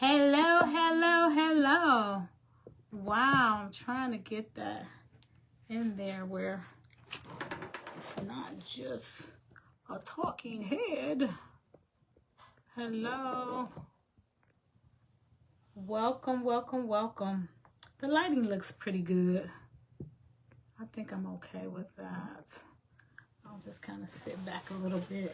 Hello, hello, hello. Wow, I'm trying to get that in there where it's not just a talking head. Hello. Welcome, welcome, welcome. The lighting looks pretty good. I think I'm okay with that. I'll just kind of sit back a little bit.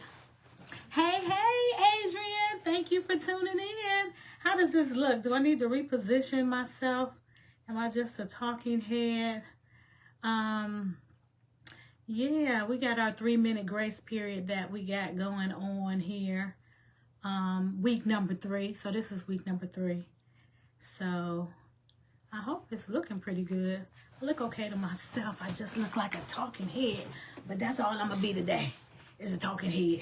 Hey, Adrian. Thank you for tuning in. How does this look? Do I need to reposition myself? Am I just a talking head? Yeah, we got our 3-minute grace period that we got going on here. Week number 3. So this is week number 3. So I hope it's looking pretty good. I look okay to myself. I just look like a talking head. But that's all I'm going to be today, is a talking head.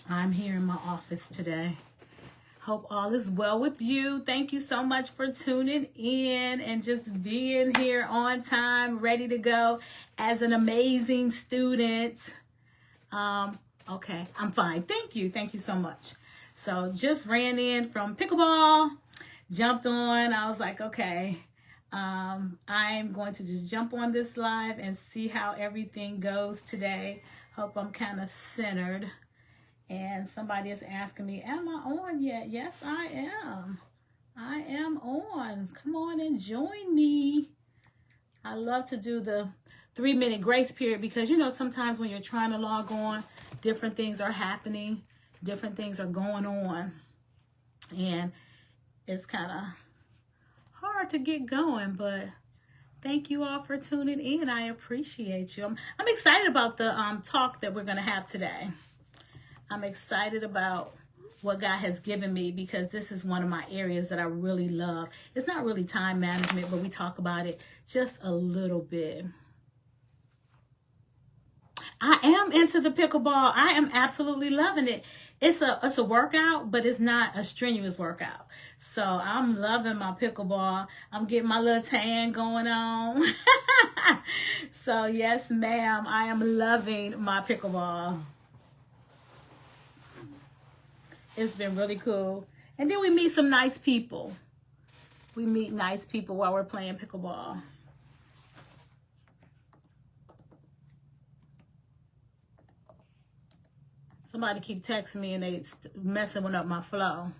I'm here in my office today. Hope all is well with you. Thank you so much for tuning in and just being here on time, ready to go as an amazing student. Okay, I'm fine. Thank you. Thank you so much. So just ran in from pickleball, jumped on. I was like, okay, I'm going to just jump on this live and see how everything goes today. Hope I'm kind of centered. And somebody is asking me, am I on yet? Yes, I am. I am on. Come on and join me. I love to do the 3-minute grace period because, you know, sometimes when you're trying to log on, different things are happening. Different things are going on. And it's kind of hard to get going, but thank you all for tuning in. I appreciate you. I'm excited about the talk that we're going to have today. I'm excited about what God has given me because this is one of my areas that I really love. It's not really time management, but we talk about it just a little bit. I am into the pickleball. I am absolutely loving it. It's a workout, but it's not a strenuous workout. So I'm loving my pickleball. I'm getting my little tan going on. So yes, ma'am, I am loving my pickleball. It's been really cool. And then we meet some nice people. We meet nice people while we're playing pickleball. Somebody keep texting me and they messing up my flow.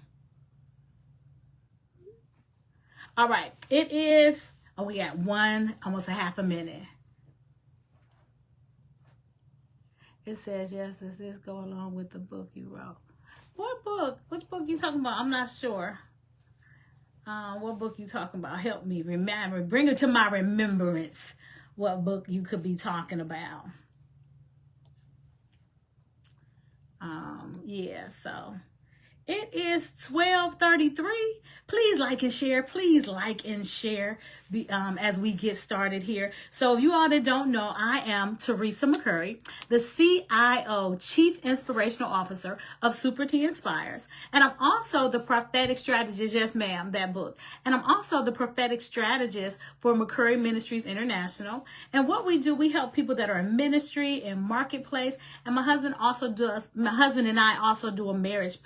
All right. It is, we got almost a half a minute. It says, yes, does this go along with the book you wrote? What book? Which book you talking about? I'm not sure. What book you talking about? Help me remember. Bring it to my remembrance. What book you could be talking about? Yeah, so it is 12:33. Please like and share. Please like and share as we get started here. So if you all that don't know, I am Teresa McCurry, the CIO, Chief Inspirational Officer of Super T Inspires. And I'm also the Prophetic Strategist, yes ma'am, that book. And I'm also the Prophetic Strategist for McCurry Ministries International. And what we do, we help people that are in ministry and marketplace. And my husband and I also do a marriage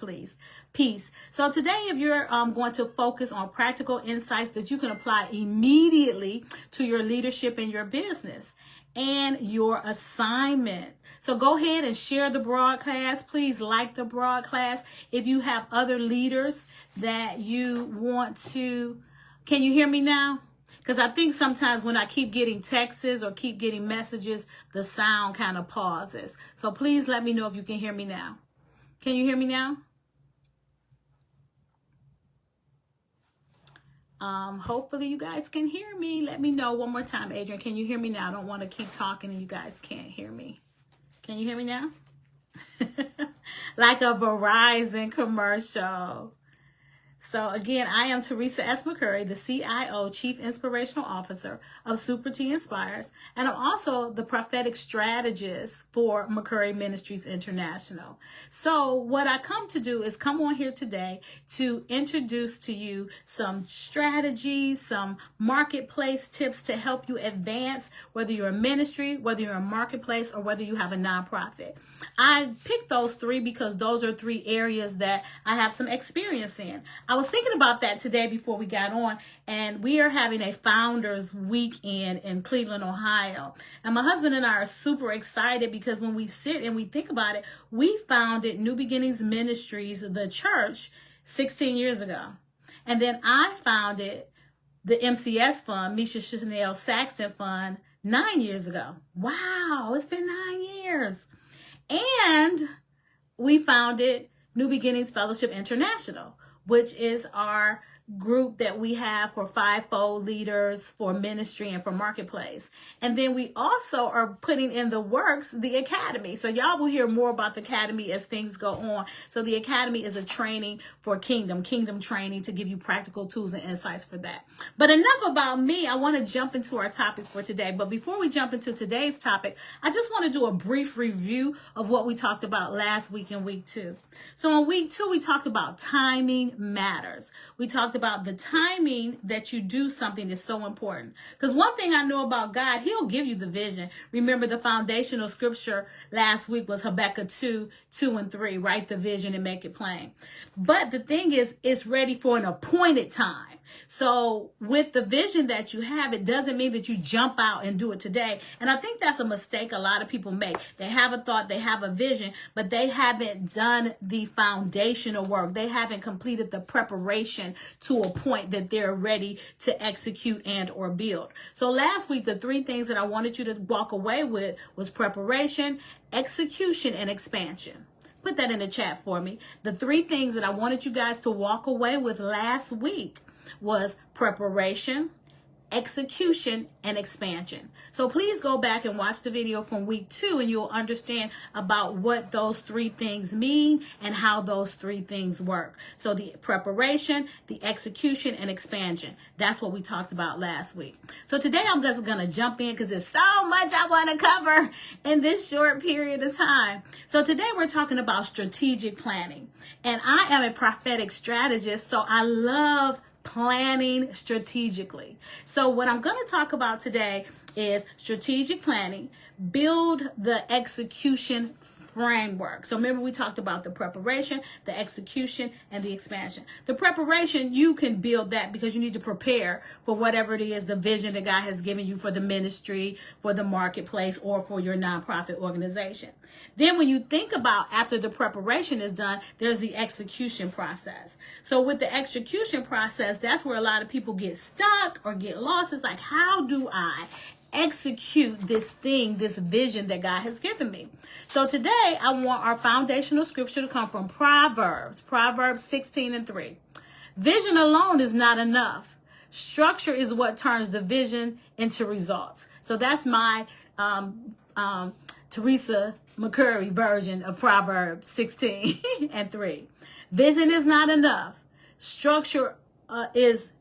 piece. So today, if you're going to focus on practical insights that you can apply immediately to your leadership in your business and your assignment. So go ahead and share the broadcast. Please like the broadcast. If you have other leaders that you want to, can you hear me now? Because I think sometimes when I keep getting texts or keep getting messages, the sound kind of pauses. So please let me know if you can hear me now. Can you hear me now? Hopefully you guys can hear me. Let me know one more time, Adrian. Can you hear me now? I don't want to keep talking and you guys can't hear me. Can you hear me now? Like a Verizon commercial. So again, I am Teresa S. McCurry, the CIO, Chief Inspirational Officer of Super T Inspires, and I'm also the Prophetic Strategist for McCurry Ministries International. So what I come to do is come on here today to introduce to you some strategies, some marketplace tips to help you advance, whether you're a ministry, whether you're a marketplace, or whether you have a nonprofit. I picked those 3 because those are 3 areas that I have some experience in. I was thinking about that today before we got on, and we are having a founders weekend in Cleveland, Ohio. And my husband and I are super excited because when we sit and we think about it, we founded New Beginnings Ministries, the church, 16 years ago. And then I founded the MCS Fund, Misha Chanel Saxton Fund, 9 years ago. Wow, it's been 9 years. And we founded New Beginnings Fellowship International, which is our group that we have for fivefold leaders, for ministry, and for marketplace. And then we also are putting in the works the academy. So y'all will hear more about the academy as things go on. So the academy is a training for kingdom training to give you practical tools and insights for that. But enough about me. I want to jump into our topic for today. But before we jump into today's topic, I just want to do a brief review of what we talked about last week in week 2. So in week 2, we talked about timing matters. We talked about the timing that you do something is so important. Because one thing I know about God, he'll give you the vision. Remember, the foundational scripture last week was Habakkuk 2:2-3. Write the vision and make it plain. But the thing is, it's ready for an appointed time. So with the vision that you have, it doesn't mean that you jump out and do it today. And I think that's a mistake a lot of people make. They have a thought, they have a vision, but they haven't done the foundational work. They haven't completed the preparation to a point that they're ready to execute and or build. So last week, the 3 things that I wanted you to walk away with was preparation, execution, and expansion. Put that in the chat for me. The 3 things that I wanted you guys to walk away with last week was preparation, execution, and expansion. So please go back and watch the video from week 2 and you'll understand about what those 3 things mean and how those 3 things work. So the preparation, the execution, and expansion. That's what we talked about last week. So today I'm just going to jump in because there's so much I want to cover in this short period of time. So today we're talking about strategic planning. And I am a prophetic strategist, so I love planning strategically. So what I'm going to talk about today is strategic planning, build the execution framework. So remember, we talked about the preparation, the execution, and the expansion. The preparation, you can build that because you need to prepare for whatever it is, the vision that God has given you for the ministry, for the marketplace, or for your nonprofit organization. Then when you think about after the preparation is done, there's the execution process. So with the execution process, that's where a lot of people get stuck or get lost. It's like, how do I execute this thing, this vision that God has given me? So today I want our foundational scripture to come from Proverbs 16:3. Vision alone is not enough. Structure is what turns the vision into results. So that's my Teresa McCurry version of Proverbs 16:3. Vision is not enough. Structure is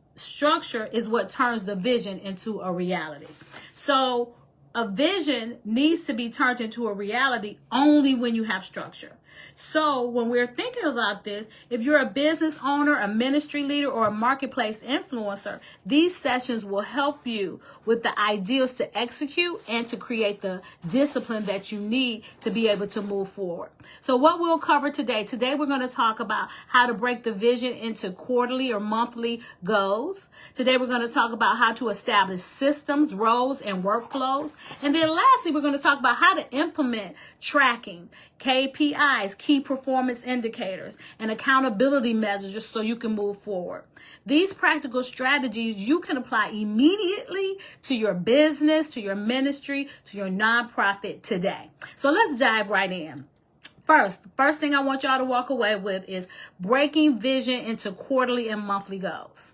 what turns the vision into a reality. So a vision needs to be turned into a reality only when you have structure. So when we're thinking about this, if you're a business owner, a ministry leader, or a marketplace influencer, these sessions will help you with the ideas to execute and to create the discipline that you need to be able to move forward. So what we'll cover today we're going to talk about how to break the vision into quarterly or monthly goals. Today we're going to talk about how to establish systems, roles, and workflows. And then lastly, we're going to talk about how to implement tracking, KPIs, key performance indicators, and accountability measures just so you can move forward. These practical strategies you can apply immediately to your business, to your ministry, to your nonprofit today. So let's dive right in. First thing I want y'all to walk away with is breaking vision into quarterly and monthly goals.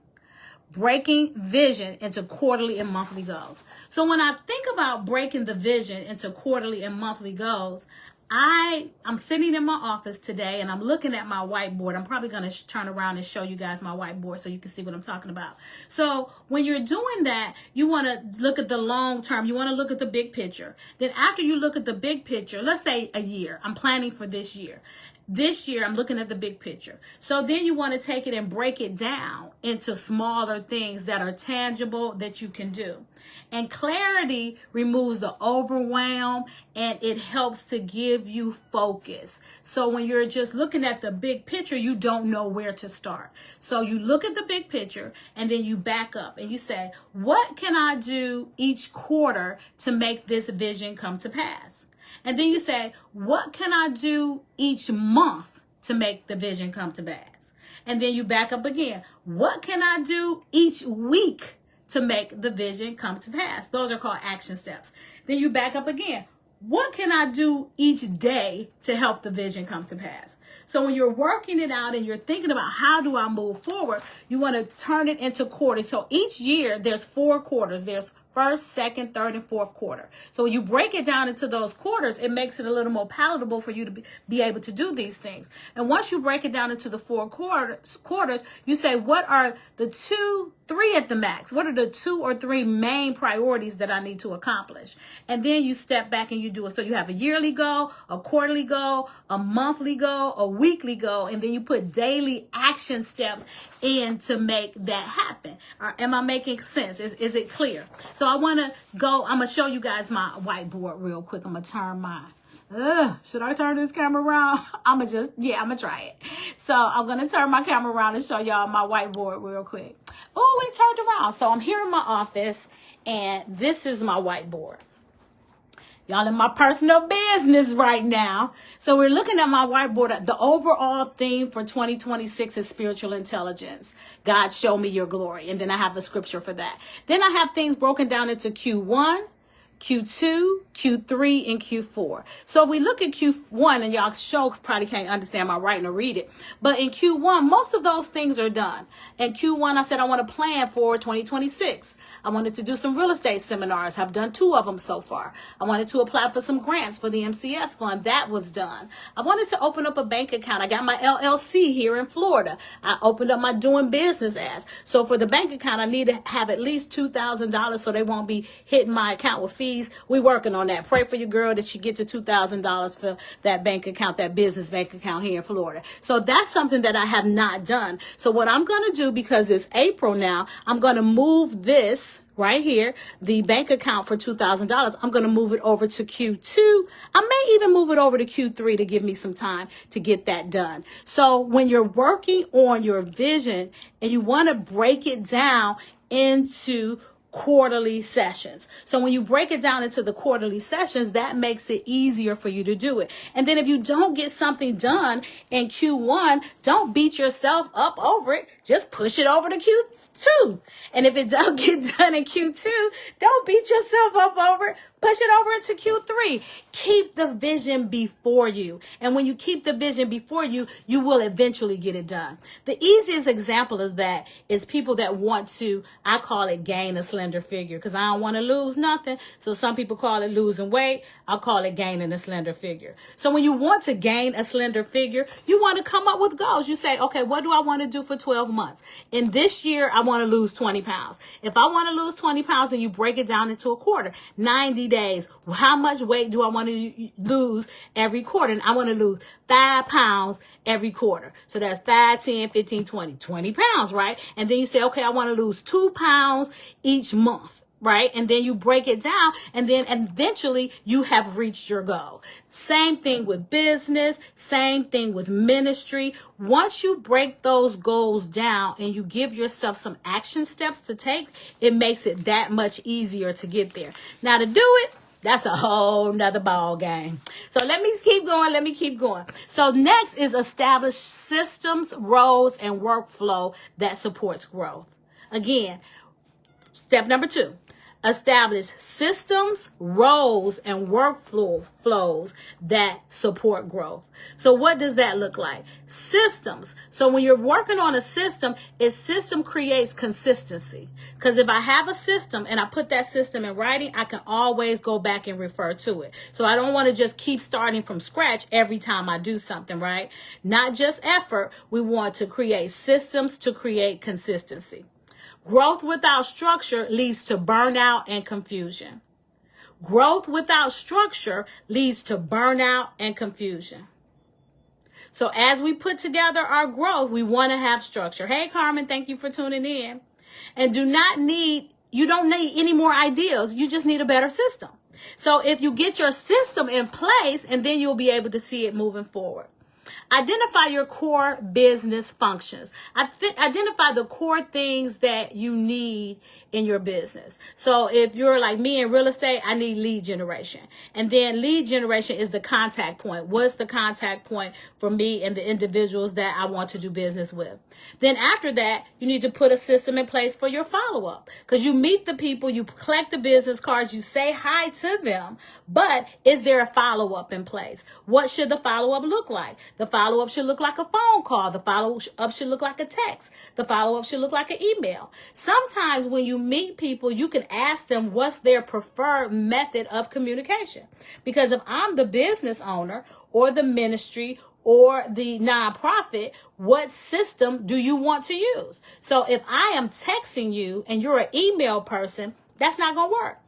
Breaking vision into quarterly and monthly goals. So when I think about breaking the vision into quarterly and monthly goals, I'm sitting in my office today and I'm looking at my whiteboard. I'm probably going to turn around and show you guys my whiteboard so you can see what I'm talking about. So when you're doing that, you want to look at the long term. You want to look at the big picture. Then after you look at the big picture, let's say a year, I'm planning for this year. this year I'm looking at the big picture. So then you want to take it and break it down into smaller things that are tangible that you can do. And clarity removes the overwhelm, and it helps to give you focus. So when you're just looking at the big picture, you don't know where to start. So you look at the big picture and then you back up and you say, what can I do each quarter to make this vision come to pass? And then you say, what can I do each month to make the vision come to pass? And then you back up again. What can I do each week to make the vision come to pass? Those are called action steps. Then you back up again. What can I do each day to help the vision come to pass? So when you're working it out and you're thinking about how do I move forward, you want to turn it into quarters. So each year there's 4 quarters. There's first, second, third, and fourth quarter. So when you break it down into those quarters, it makes it a little more palatable for you to be able to do these things. And once you break it down into the 4 quarters, you say, what are the 2, 3 at the max? What are the 2 or 3 main priorities that I need to accomplish? And then you step back and you do it. So you have a yearly goal, a quarterly goal, a monthly goal, a weekly goal, and then you put daily action steps in to make that happen. Am I making sense? Is it clear? So I'm going to show you guys my whiteboard real quick. I'm going to turn should I turn this camera around? I'm going to try it. So I'm going to turn my camera around and show y'all my whiteboard real quick. Oh, it turned around. So I'm here in my office and this is my whiteboard. Y'all in my personal business right now. So we're looking at my whiteboard. The overall theme for 2026 is spiritual intelligence. God, show me your glory. And then I have the scripture for that. Then I have things broken down into Q1, Q2, Q3, and Q4. So if we look at Q1, and y'all probably can't understand my writing or read it, but in Q1, most of those things are done. In Q1, I said I want to plan for 2026. I wanted to do some real estate seminars. I've done 2 of them so far. I wanted to apply for some grants for the MCS fund. That was done. I wanted to open up a bank account. I got my LLC here in Florida. I opened up my doing business as. So for the bank account, I need to have at least $2,000 so they won't be hitting my account with fees. We working on that. Pray for your girl that she gets to $2,000 for that bank account, that business bank account here in Florida. So that's something that I have not done. So what I'm going to do, because it's April now, I'm going to move this right here, the bank account for $2,000. I'm going to move it over to Q2. I may even move it over to Q3 to give me some time to get that done. So when you're working on your vision and you want to break it down into quarterly sessions. So when you break it down into the quarterly sessions, that makes it easier for you to do it. And then if you don't get something done in Q1, don't beat yourself up over it. Just push it over to Q2. And if it don't get done in Q2, don't beat yourself up over it. Push it over into Q3. Keep the vision before you. And when you keep the vision before you, you will eventually get it done. The easiest example of that is people that want to, I call it gain a slender figure, because I don't want to lose nothing. So some people call it losing weight. I'll call it gaining a slender figure. So when you want to gain a slender figure, you want to come up with goals. You say, okay, what do I want to do for 12 months? In this year, I want to lose 20 pounds. If I want to lose 20 pounds, then you break it down into a quarter, 90 days. How much weight do I want to lose every quarter? And I want to lose 5 pounds every quarter. So that's 5, 10, 15, 20 pounds, right? And then you say, okay, I want to lose 2 pounds each month. Right? And then you break it down, and then eventually you have reached your goal. Same thing with business, same thing with ministry. Once you break those goals down and you give yourself some action steps to take, it makes it that much easier to get there. Now to do it, that's a whole nother ball game. So let me keep going. So next is establish systems, roles, and workflow that supports growth. Again, step number 2. Establish systems, roles, and workflows that support growth. So what does that look like? Systems. So when you're working on a system creates consistency. Because if I have a system and I put that system in writing, I can always go back and refer to it. So I don't want to just keep starting from scratch every time I do something, right? Not just effort. We want to create systems to create consistency. Growth without structure leads to burnout and confusion. Growth without structure leads to burnout and confusion. So as we put together our growth, we want to have structure. Hey, Carmen, thank you for tuning in. And you don't need any more ideas. You just need a better system. So if you get your system in place, and then you'll be able to see it moving forward. Identify your core business functions. Identify the core things that you need in your business. So if you're like me in real estate, I need lead generation. And then lead generation is the contact point. What's the contact point for me and the individuals that I want to do business with? Then after that, you need to put a system in place for your follow-up. Because you meet the people, you collect the business cards, you say hi to them, but is there a follow-up in place? What should the follow-up look like? The follow-up should look like a phone call. The follow-up should look like a text. The follow-up should look like an email. Sometimes when you meet people, you can ask them what's their preferred method of communication. Because if I'm the business owner or the ministry or the nonprofit, what system do you want to use? So if I am texting you and you're an email person, that's not going to work.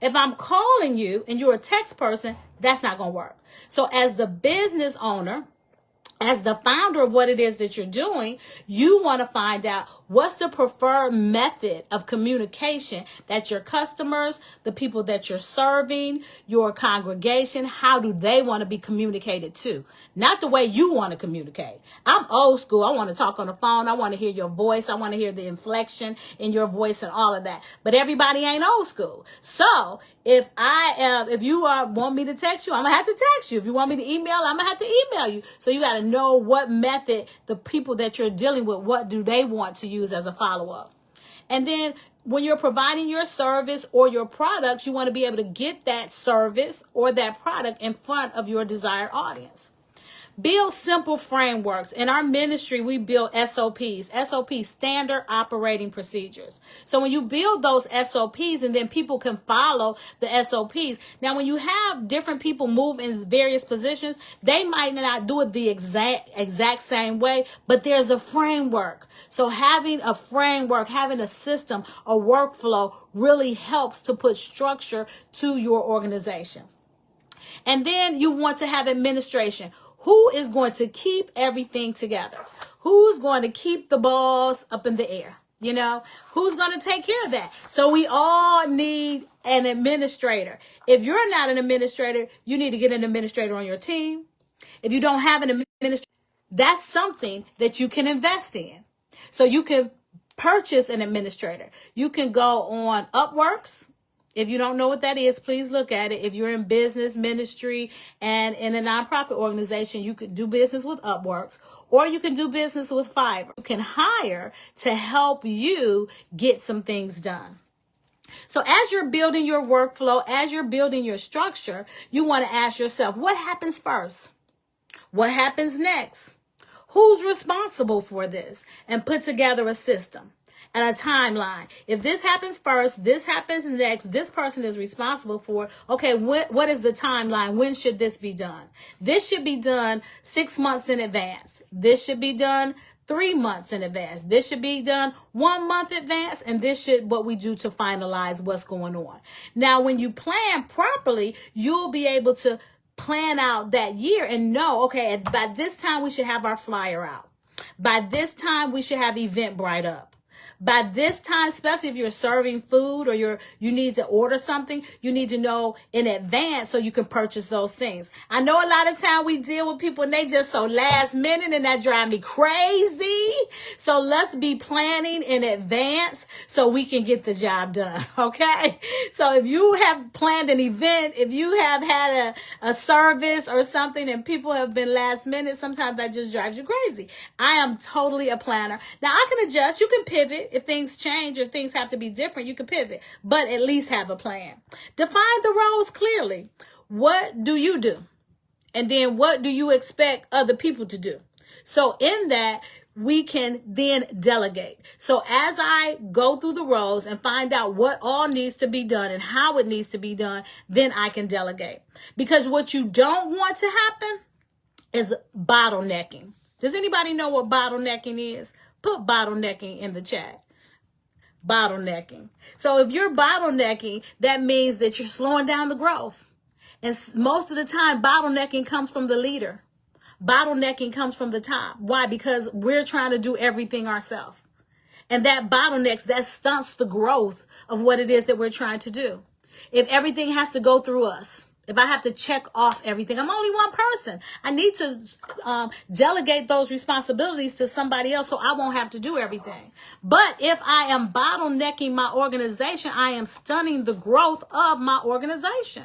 If I'm calling you and you're a text person, that's not going to work. So as the business owner, as the founder of what it is that you're doing, you want to find out what's the preferred method of communication that your customers, the people that you're serving, your congregation, how do they want to be communicated to? Not the way you want to communicate. I'm old school. I want to talk on the phone. I want to hear your voice. I want to hear the inflection in your voice and all of that. But everybody ain't old school. So if you want me to text you, I'm going to have to text you. If you want me to email, I'm going to have to email you. So you got to know what method the people that you're dealing with, what do they want to use as a follow-up. And then when you're providing your service or your products, you want to be able to get that service or that product in front of your desired audience. Build simple frameworks. In our ministry, we build SOPs, standard operating procedures. So when you build those SOPs and then people can follow the SOPs. Now, when you have different people move in various positions, they might not do it the exact same way, but there's a framework. So having a framework, having a system, a workflow really helps to put structure to your organization. And then you want to have administration. Who is going to keep everything together? Who's going to keep the balls up in the air? You know, who's going to take care of that? So we all need an administrator. If you're not an administrator, you need to get an administrator on your team. If you don't have an administrator, that's something that you can invest in. So you can purchase an administrator. You can go on Upworks. If you don't know what that is, please look at it. If you're in business, ministry, and in a nonprofit organization, you could do business with Upworks, or you can do business with Fiverr. You can hire to help you get some things done. So as you're building your workflow, as you're building your structure, you want to ask yourself, what happens first? What happens next? Who's responsible for this? And put together a system and a timeline. If this happens first, this happens next, this person is responsible for, okay, what is the timeline? When should this be done? This should be done 6 months in advance. This should be done 3 months in advance. This should be done 1 month in advance. And this should what we do to finalize what's going on. Now, when you plan properly, you'll be able to plan out that year and know, okay, by this time we should have our flyer out. By this time we should have Eventbrite up. By this time, especially if you're serving food or you need to order something, you need to know in advance so you can purchase those things. I know a lot of time we deal with people and they just so last minute and that drives me crazy. So let's be planning in advance so we can get the job done. Okay. So if you have planned an event, if you have had a service or something and people have been last minute, sometimes that just drives you crazy. I am totally a planner. Now I can adjust. You can pivot. If things change or things have to be different, you can pivot, but at least have a plan. Define the roles clearly. What do you do? And then what do you expect other people to do? So in that, we can then delegate. So as I go through the roles and find out what all needs to be done and how it needs to be done, then I can delegate. Because what you don't want to happen is bottlenecking. Does anybody know what bottlenecking is? Put bottlenecking in the chat. Bottlenecking. So if you're bottlenecking, that means that you're slowing down the growth. And most of the time, bottlenecking comes from the leader. bottlenecking comes from the top. Why? Because we're trying to do everything ourselves. And that bottlenecks, that stunts the growth of what it is that we're trying to do. If everything has to go through us, if I have to check off everything, I'm only one person. I need to delegate those responsibilities to somebody else so I won't have to do everything. But if I am bottlenecking my organization, I am stunning the growth of my organization.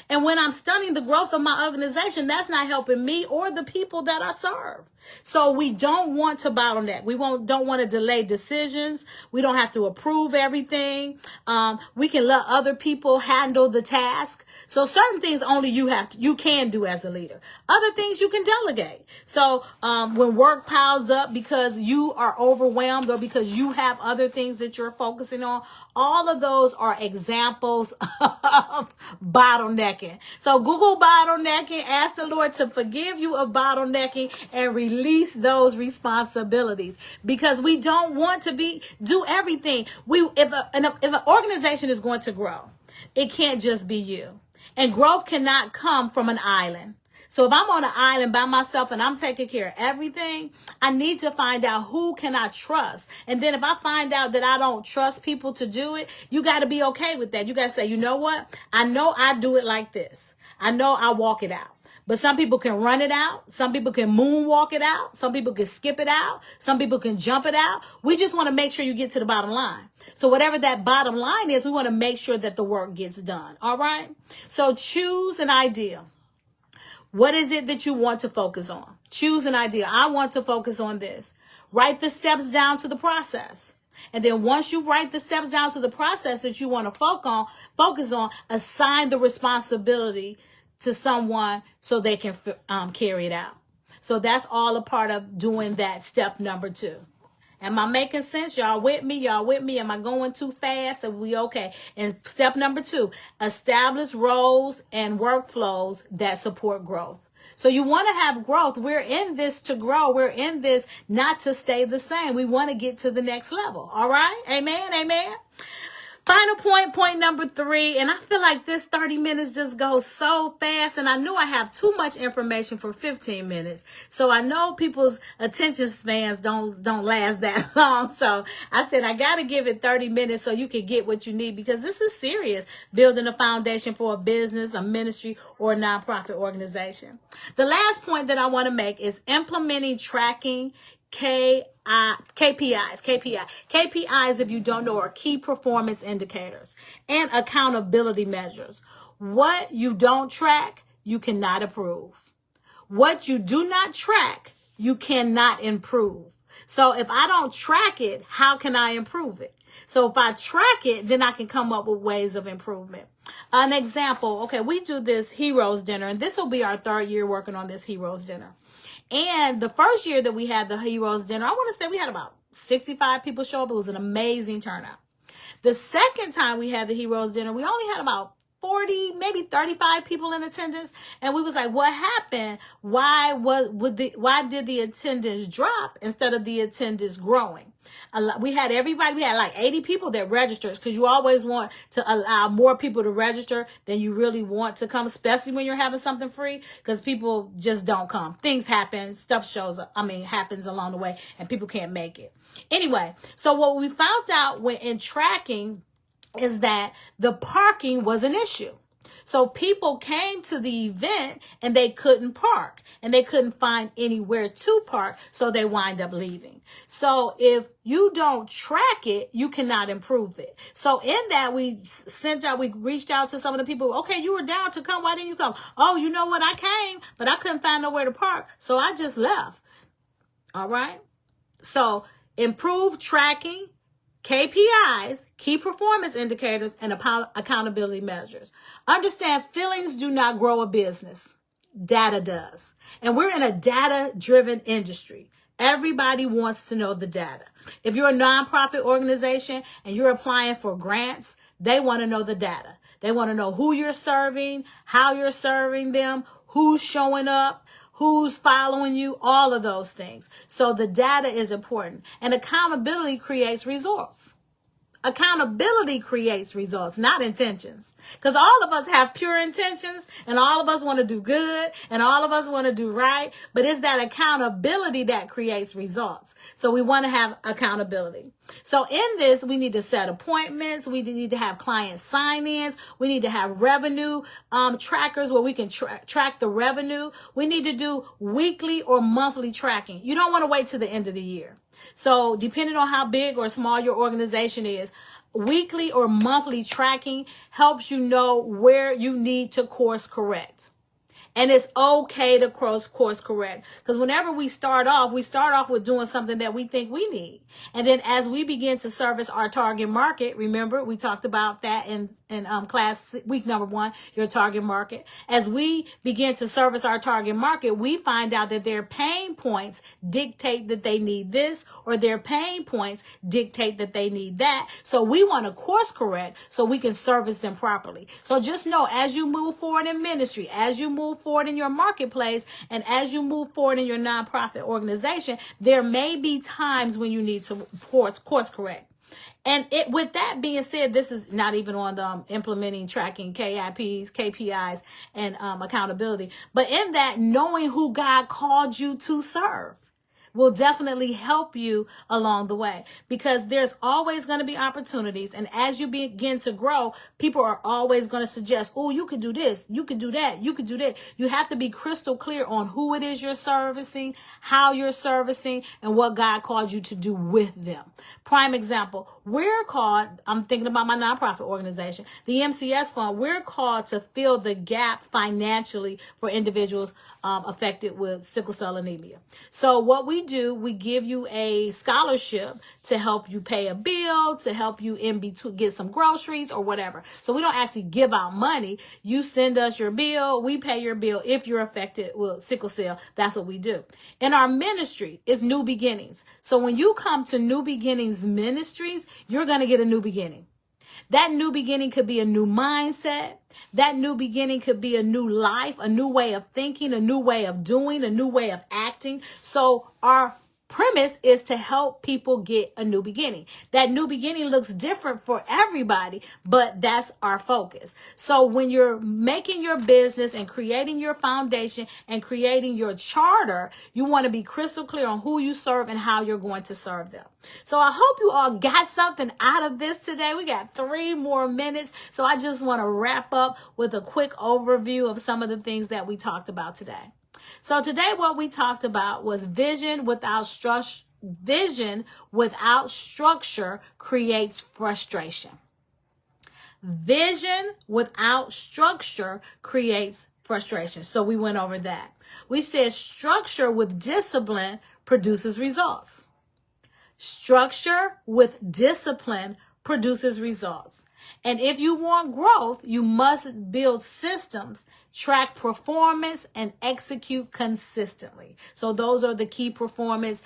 And when I'm stunning the growth of my organization, that's not helping me or the people that I serve. So we don't want to bottleneck. We don't want to delay decisions. We don't have to approve everything. We can let other people handle the task. So certain things only you can do as a leader. Other things you can delegate. So when work piles up because you are overwhelmed or because you have other things that you're focusing on, all of those are examples of bottlenecking. So Google bottlenecking, ask the Lord to forgive you of bottlenecking and release those responsibilities, because we don't want to do everything. If an organization is going to grow, it can't just be you. And growth cannot come from an island. So if I'm on an island by myself and I'm taking care of everything, I need to find out who can I trust. And then if I find out that I don't trust people to do it, you got to be okay with that. You got to say, you know what? I know I do it like this. I know I walk it out. But some people can run it out. Some people can moonwalk it out. Some people can skip it out. Some people can jump it out. We just want to make sure you get to the bottom line. So whatever that bottom line is, we want to make sure that the work gets done. All right? So choose an idea. What is it that you want to focus on? Choose an idea. I want to focus on this. Write the steps down to the process. And then once you write the steps down to the process that you want to focus on, assign the responsibility to someone so they can carry it out. So that's all a part of doing that step number 2. Am I making sense? Y'all with me? Y'all with me? Am I going too fast? Are we okay? And step number 2, establish roles and workflows that support growth. So you want to have growth. We're in this to grow. We're in this not to stay the same. We want to get to the next level. All right? Amen? Amen? Final point number 3, and I feel like this 30 minutes just goes so fast, and I know I have too much information for 15 minutes, so I know people's attention spans don't last that long, so I said I got to give it 30 minutes so you can get what you need, because this is serious, building a foundation for a business, a ministry, or a nonprofit organization. The last point that I want to make is implementing tracking KPIs, if you don't know, are key performance indicators and accountability measures. What you don't track, you cannot improve. What you do not track, you cannot improve. So if I don't track it, how can I improve it? So if I track it, then I can come up with ways of improvement. An example, okay, we do this Heroes Dinner, and this will be our 3rd year working on this Heroes Dinner. And the first year that we had the Heroes Dinner, I want to say we had about 65 people show up. It was an amazing turnout. The second time we had the Heroes Dinner, we only had about 40, maybe 35 people in attendance. And we was like, what happened? Why did the attendance drop instead of the attendance growing? We had like 80 people that registered, because you always want to allow more people to register than you really want to come, especially when you're having something free, because people just don't come. Things happen, stuff happens along the way, and people can't make it. Anyway, so what we found out in tracking is that the parking was an issue. So people came to the event and they couldn't park, and they couldn't find anywhere to park, so they wind up leaving. So if you don't track it, you cannot improve it. So in that, we reached out to some of the people. Okay, you were down to come. Why didn't you come? Oh, you know what? I came, but I couldn't find nowhere to park, so I just left. All right. So improve tracking, KPIs, key performance indicators, and accountability measures. Understand, feelings do not grow a business. Data does. And we're in a data-driven industry. Everybody wants to know the data. If you're a nonprofit organization and you're applying for grants, they want to know the data. They want to know who you're serving, how you're serving them, who's showing up, who's following you, all of those things. So the data is important. And accountability creates results. Accountability creates results, not intentions. Because all of us have pure intentions and all of us want to do good and all of us want to do right. But it's that accountability that creates results. So we want to have accountability. So in this, we need to set appointments. We need to have client sign-ins. We need to have revenue trackers where we can track the revenue. We need to do weekly or monthly tracking. You don't want to wait till the end of the year. So depending on how big or small your organization is, weekly or monthly tracking helps you know where you need to course correct. And it's okay to course correct. Because whenever we start off with doing something that we think we need. And then as we begin to service our target market, remember, we talked about that in class week number 1, your target market. As we begin to service our target market, we find out that their pain points dictate that they need this, or their pain points dictate that they need that. So we want to course correct so we can service them properly. So just know, as you move forward in ministry, as you move forward in your marketplace, and as you move forward in your nonprofit organization, there may be times when you need to course correct. And with that being said, this is not even on the implementing, tracking, KPIs, and accountability. But in that, knowing who God called you to serve will definitely help you along the way, because there's always going to be opportunities. And as you begin to grow, people are always going to suggest, oh, you could do this, you could do that, you could do that. You have to be crystal clear on who it is you're servicing, how you're servicing, and what God called you to do with them. Prime example, we're called, I'm thinking about my nonprofit organization, the MCS Fund, we're called to fill the gap financially for individuals affected with sickle cell anemia. So what we do, we give you a scholarship to help you pay a bill, to help you in between get some groceries or whatever. So we don't actually give out money. You send us your bill, we pay your bill. If you're affected with sickle cell, that's what we do. In our ministry is New Beginnings. So when you come to New Beginnings Ministries, you're going to get a new beginning. That new beginning could be a new mindset. That new beginning could be a new life, a new way of thinking, a new way of doing, a new way of acting. So our premise is to help people get a new beginning. That new beginning looks different for everybody, but that's our focus. So when you're making your business and creating your foundation and creating your charter, you want to be crystal clear on who you serve and how you're going to serve them. So I hope you all got something out of this today. We got 3 more minutes. So I just want to wrap up with a quick overview of some of the things that we talked about today. So today what we talked about was vision without structure creates frustration. Vision without structure creates frustration. So we went over that. We said structure with discipline produces results. Structure with discipline produces results. And if you want growth, you must build systems, track performance, and execute consistently. So those are the key performance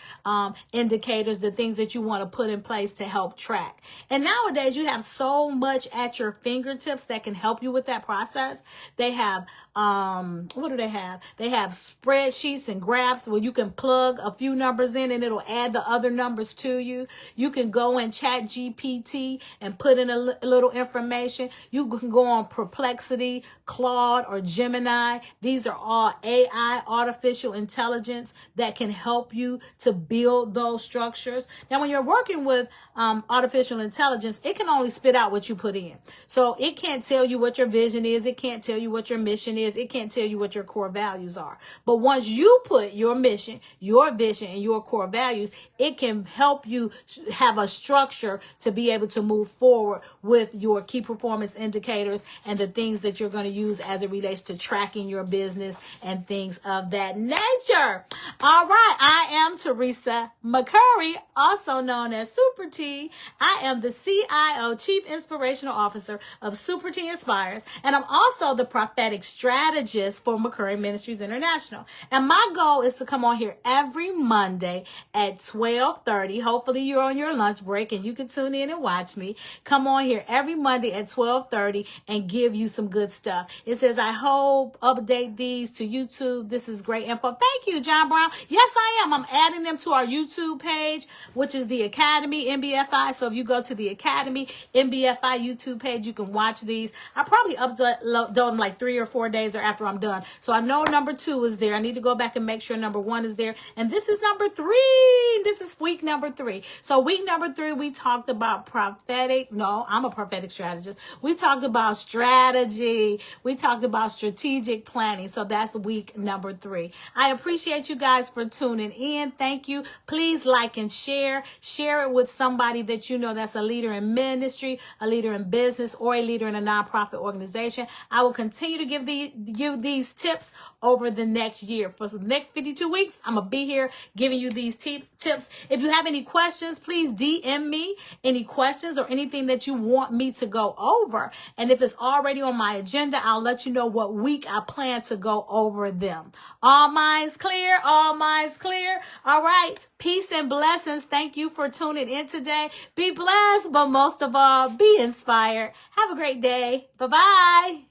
indicators, the things that you want to put in place to help track. And nowadays, you have so much at your fingertips that can help you with that process. They have, what do they have? They have spreadsheets and graphs where you can plug a few numbers in and it'll add the other numbers to you. You can go and chat GPT and put in a little information. You can go on Perplexity, Claude, or Gemini. These are all AI, artificial intelligence, that can help you to build those structures. Now, when you're working with artificial intelligence, it can only spit out what you put in. So it can't tell you what your vision is. It can't tell you what your mission is. It can't tell you what your core values are. But once you put your mission, your vision, and your core values, it can help you have a structure to be able to move forward with your key performance indicators and the things that you're going to use as it relates to tracking your business and things of that nature. All right. I am Teresa McCurry, also known as Super T. I am the CIO, Chief Inspirational Officer of Super T Inspires, and I'm also the prophetic strategist for McCurry Ministries International. And my goal is to come on here every Monday at 12:30. Hopefully you're on your lunch break and you can tune in and watch me. Come on here every Monday at 12:30 and give you some good stuff. It says, I hope update these to YouTube. This is great info. Thank you, John Brown. Yes, I am. I'm adding them to our YouTube page, which is the Academy NBFI. So if you go to the Academy NBFI YouTube page, you can watch these. I probably upload them like 3 or 4 days or after I'm done. So I know number 2 is there. I need to go back and make sure number 1 is there. And this is number 3. This is week number 3. So week number 3, we talked about prophetic. No, I'm a prophetic strategist. We talked about strategy. We talked about strategic planning. So that's week number 3. I appreciate you guys for tuning in. Thank you. Please like and share. Share it with somebody that you know that's a leader in ministry, a leader in business, or a leader in a nonprofit organization. I will continue to give these tips over the next year. For the next 52 weeks, I'm going to be here giving you these tips. If you have any questions, please DM me any questions or anything that you want me to go over. And if it's already on my agenda, I'll let you know what week I plan to go over them. All minds clear? All minds clear? All right. Peace and blessings. Thank you for tuning in today. Be blessed, but most of all, be inspired. Have a great day. Bye-bye.